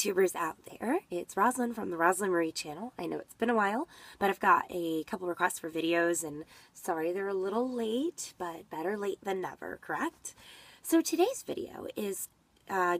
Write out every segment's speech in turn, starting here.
YouTubers out there. It's Rosalind from the Rosalind Marie channel. I know it's been a while, but I've got a couple requests for videos, and sorry they're a little late, but better late than never, correct? So today's video is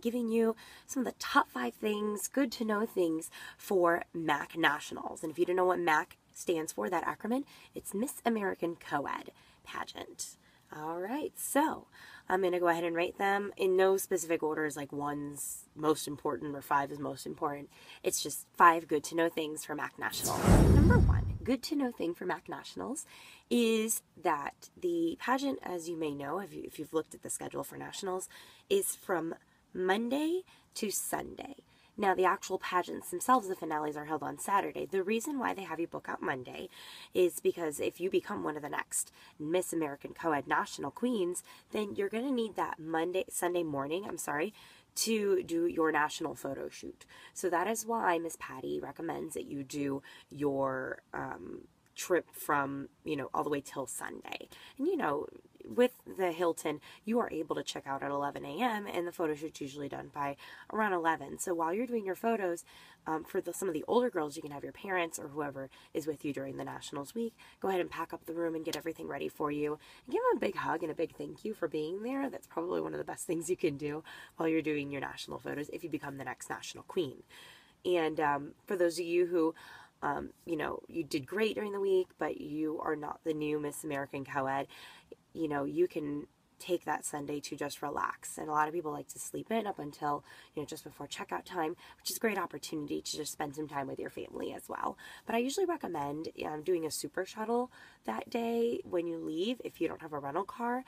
giving you some of the top 5 things, good to know things for MAC Nationals. And if you don't know what MAC stands for, that acronym, it's Miss American Coed Pageant. Alright, so I'm going to go ahead and rate them in no specific orders, like 1's most important or 5 is most important. It's just 5 good to know things for MAC Nationals. Number 1 good to know thing for MAC Nationals is that the pageant, as you may know, if you've looked at the schedule for Nationals, is from Monday to Sunday. Now, the actual pageants themselves, the finales, are held on Saturday. The reason why they have you book out Monday is because if you become one of the next Miss American Coed National Queens, then you're going to need that Sunday morning, to do your national photo shoot. So that is why Miss Patty recommends that you do your trip from, all the way till Sunday. And, with the Hilton, you are able to check out at 11 a.m. and the photo shoot's usually done by around 11. So while you're doing your photos, for some of the older girls, you can have your parents or whoever is with you during the Nationals week go ahead and pack up the room and get everything ready for you. And give them a big hug and a big thank you for being there. That's probably one of the best things you can do while you're doing your national photos if you become the next national queen. And for those of you who you did great during the week, but you are not the new Miss American Coed, you can take that Sunday to just relax. And a lot of people like to sleep in up until, just before checkout time, which is a great opportunity to just spend some time with your family as well. But I usually recommend doing a super shuttle that day when you leave. If you don't have a rental car,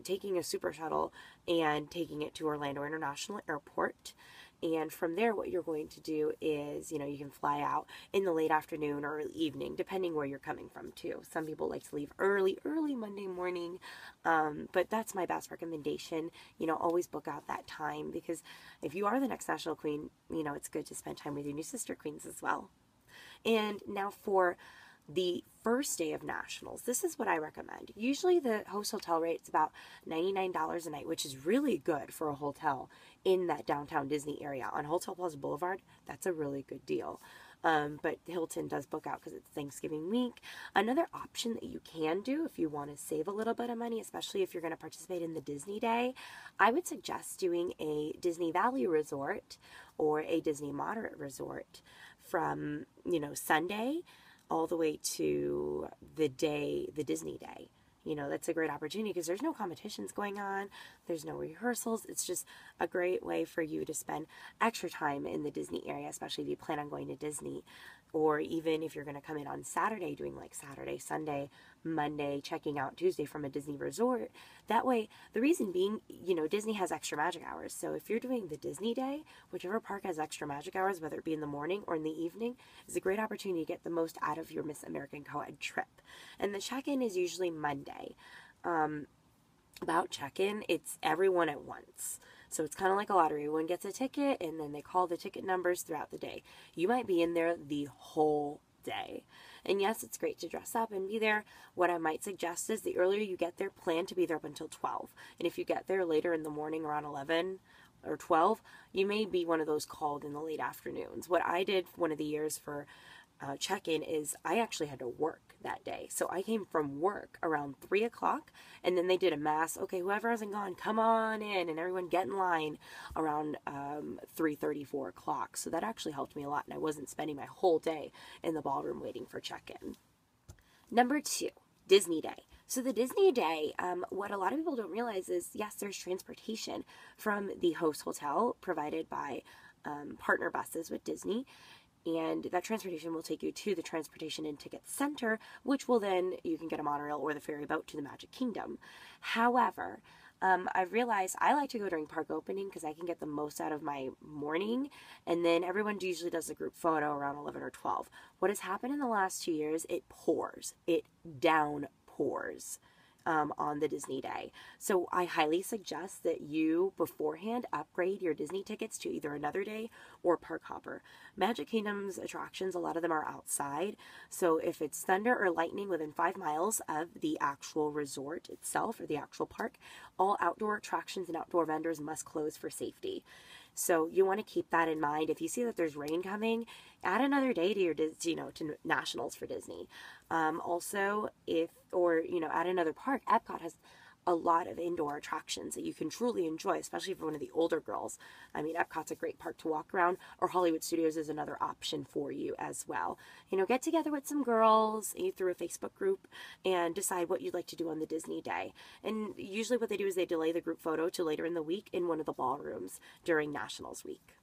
taking a super shuttle and taking it to Orlando International Airport. And from there, what you're going to do is, you can fly out in the late afternoon or evening, depending where you're coming from, too. Some people like to leave early Monday morning, but that's my best recommendation. Always book out that time, because if you are the next national queen, it's good to spend time with your new sister queens as well. And now for the first day of Nationals, this is what I recommend. Usually the host hotel rate is about $99 a night, which is really good for a hotel in that downtown Disney area. On Hotel Plaza Boulevard, that's a really good deal. But Hilton does book out because it's Thanksgiving week. Another option that you can do if you want to save a little bit of money, especially if you're going to participate in the Disney Day, I would suggest doing a Disney Valley resort or a Disney Moderate resort from, Sunday all the way to the Disney Day. That's a great opportunity because there's no competitions going on. There's no rehearsals. It's just a great way for you to spend extra time in the Disney area, especially if you plan on going to Disney. Or even if you're going to come in on Saturday, doing like Saturday, Sunday, Monday, checking out Tuesday from a Disney resort. That way, the reason being, Disney has extra magic hours. So if you're doing the Disney Day, whichever park has extra magic hours, whether it be in the morning or in the evening, is a great opportunity to get the most out of your Miss American Coed trip. And the check-in is usually Monday. About check-in, it's everyone at once. So it's kind of like a lottery. Everyone gets a ticket, and then they call the ticket numbers throughout the day. You might be in there the whole day. And yes, it's great to dress up and be there. What I might suggest is the earlier you get there, plan to be there up until 12. And if you get there later in the morning around 11 or 12, you may be one of those called in the late afternoons. What I did one of the years for check-in is I actually had to work that day. So I came from work around 3 o'clock, and then they did a mass, okay, whoever hasn't gone, come on in, and everyone get in line around 3:30, 4 o'clock. So that actually helped me a lot, and I wasn't spending my whole day in the ballroom waiting for check-in. Number 2, Disney Day. So the Disney Day, what a lot of people don't realize is, yes, there's transportation from the host hotel provided by partner buses with Disney. And that transportation will take you to the Transportation and Ticket Center, which will then, you can get a monorail or the ferry boat to the Magic Kingdom. However, I've realized I like to go during park opening because I can get the most out of my morning, and then everyone usually does a group photo around 11 or 12. What has happened in the last 2 years, it pours. It downpours on the Disney Day. So I highly suggest that you beforehand upgrade your Disney tickets to either another day or park hopper. Magic Kingdom's attractions, a lot of them are outside. So if it's thunder or lightning within 5 miles of the actual resort itself or the actual park, all outdoor attractions and outdoor vendors must close for safety. So you want to keep that in mind. If you see that there's rain coming, add another day to your, to Nationals for Disney. Also, add another park. Epcot has a lot of indoor attractions that you can truly enjoy, especially for one of the older girls. I mean, Epcot's a great park to walk around, or Hollywood Studios is another option for you as well. Get together with some girls through a Facebook group and decide what you'd like to do on the Disney day. And usually what they do is they delay the group photo to later in the week in one of the ballrooms during Nationals week.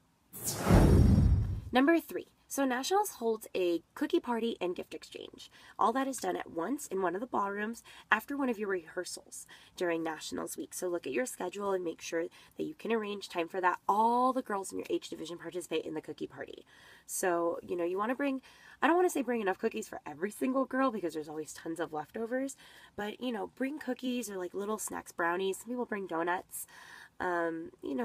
Number 3. So Nationals holds a cookie party and gift exchange. All that is done at once in one of the ballrooms after one of your rehearsals during Nationals week. So look at your schedule and make sure that you can arrange time for that. All the girls in your age division participate in the cookie party. So, you want to bring, I don't want to say bring enough cookies for every single girl because there's always tons of leftovers, but, bring cookies or like little snacks, brownies. Some people bring donuts.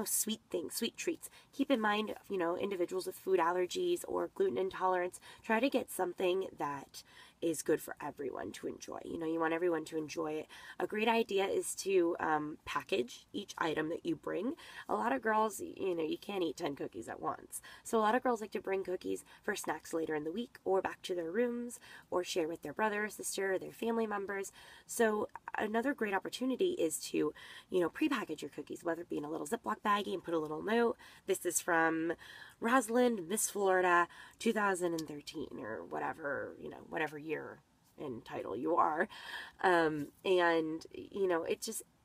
Sweet things, sweet treats. Keep in mind, individuals with food allergies or gluten intolerance, try to get something that is good for everyone to enjoy. You want everyone to enjoy it. A great idea is to package each item that you bring. A lot of girls, you can't eat 10 cookies at once. So a lot of girls like to bring cookies for snacks later in the week or back to their rooms or share with their brother or sister or their family members. So another great opportunity is to, prepackage your cookies, whether it be in a little Ziploc baggie and put a little note. This is from Rosalind, Miss Florida, 2013, or whatever, whatever year and title you are.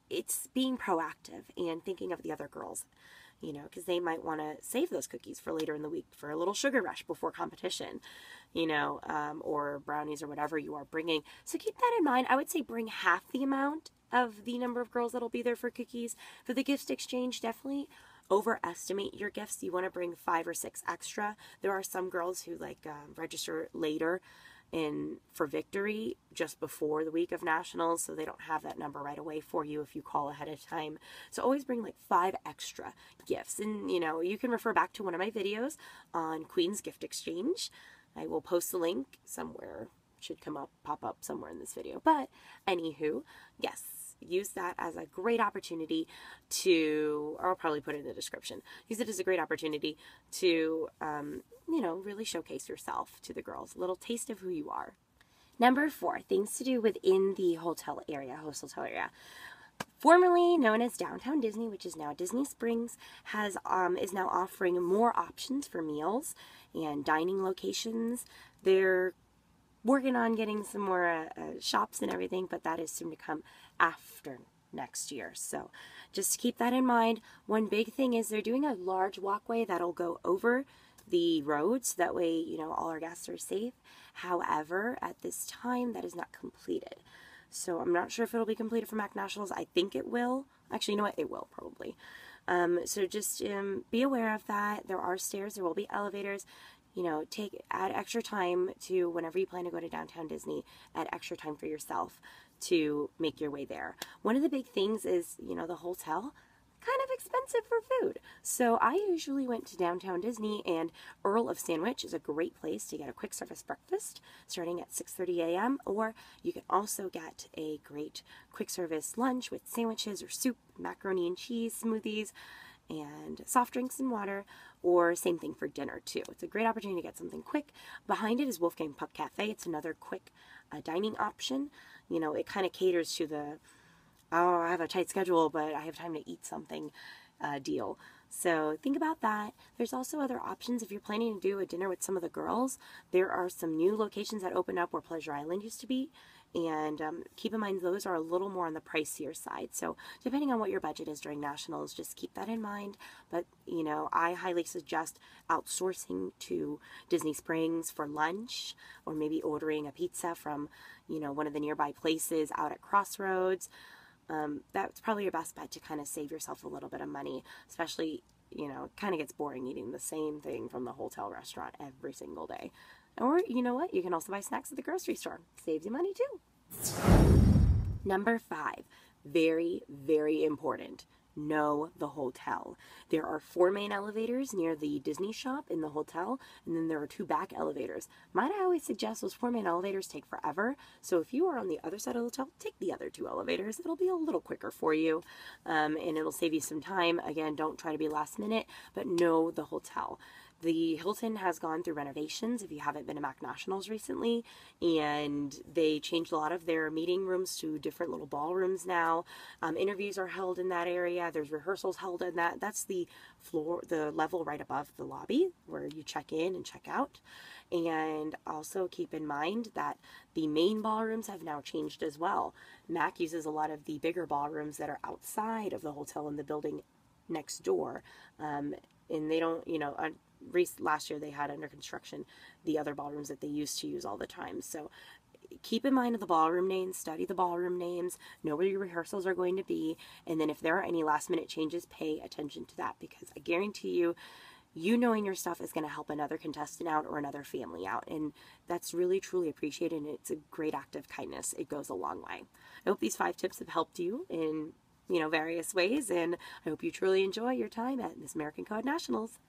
It's being proactive and thinking of the other girls, because they might want to save those cookies for later in the week for a little sugar rush before competition, or brownies or whatever you are bringing. So keep that in mind. I would say bring half the amount of the number of girls that'll be there for cookies. For the gift exchange, definitely overestimate your gifts. You want to bring 5 or 6 extra. There are some girls who register later for victory just before the week of Nationals, so they don't have that number right away for you if you call ahead of time. So always bring 5 extra gifts. And you can refer back to one of my videos on Queen's Gift Exchange. I will post the link somewhere. Should pop up somewhere in this video. But anywho, yes, use that as a great opportunity to, or I'll probably put it in the description, use it as a great opportunity to, really showcase yourself to the girls. A little taste of who you are. Number 4, things to do within the hotel area. Formerly known as Downtown Disney, which is now Disney Springs, is now offering more options for meals and dining locations. They're working on getting some more shops and everything, but that is soon to come after next year. So just keep that in mind. One big thing is they're doing a large walkway that'll go over the roads. That way, all our guests are safe. However, at this time, that is not completed. So I'm not sure if it'll be completed for Mac Nationals. I think it will. Actually, you know what? It will probably. So just be aware of that. There are stairs. There will be elevators. Add extra time to whenever you plan to go to Downtown Disney, add extra time for yourself to make your way there. One of the big things is, the hotel, kind of expensive for food. So I usually went to Downtown Disney, and Earl of Sandwich is a great place to get a quick service breakfast starting at 6:30 a.m. Or you can also get a great quick service lunch with sandwiches or soup, macaroni and cheese, smoothies, and soft drinks and water, or same thing for dinner too. It's a great opportunity to get something quick. Behind it is Wolfgang Puck Cafe. It's another quick dining option. It kind of caters to the, I have a tight schedule, but I have time to eat something deal. So think about that. There's also other options if you're planning to do a dinner with some of the girls. There are some new locations that open up where Pleasure Island used to be. And keep in mind, those are a little more on the pricier side. So depending on what your budget is during Nationals, just keep that in mind. But, I highly suggest outsourcing to Disney Springs for lunch, or maybe ordering a pizza from, one of the nearby places out at Crossroads. That's probably your best bet to kind of save yourself a little bit of money, especially, it kind of gets boring eating the same thing from the hotel restaurant every single day. Or, you know what? You can also buy snacks at the grocery store. Saves you money, too. Number 5. Very, very important. know the hotel. There are 4 main elevators near the Disney shop in the hotel, and then there are 2 back elevators. Might I always suggest those 4 main elevators take forever, so if you are on the other side of the hotel, take the other 2 elevators. It'll be a little quicker for you, and it'll save you some time. Again, don't try to be last minute, but know the hotel. The Hilton has gone through renovations, if you haven't been to Mac Nationals recently, and they changed a lot of their meeting rooms to different little ballrooms now. Interviews are held in that area. There's rehearsals held in that. That's the floor, the level right above the lobby where you check in and check out. And also keep in mind that the main ballrooms have now changed as well. Mac uses a lot of the bigger ballrooms that are outside of the hotel in the building next door. And they don't, you know, last year they had under construction the other ballrooms that they used to use all the time. So keep in mind the ballroom names, study the ballroom names, know where your rehearsals are going to be, and then if there are any last minute changes, pay attention to that, because I guarantee you, you knowing your stuff is going to help another contestant out or another family out, and that's really truly appreciated, and it's a great act of kindness. It goes a long way. I hope these 5 tips have helped you in various ways, and I hope you truly enjoy your time at Miss American Coed Nationals.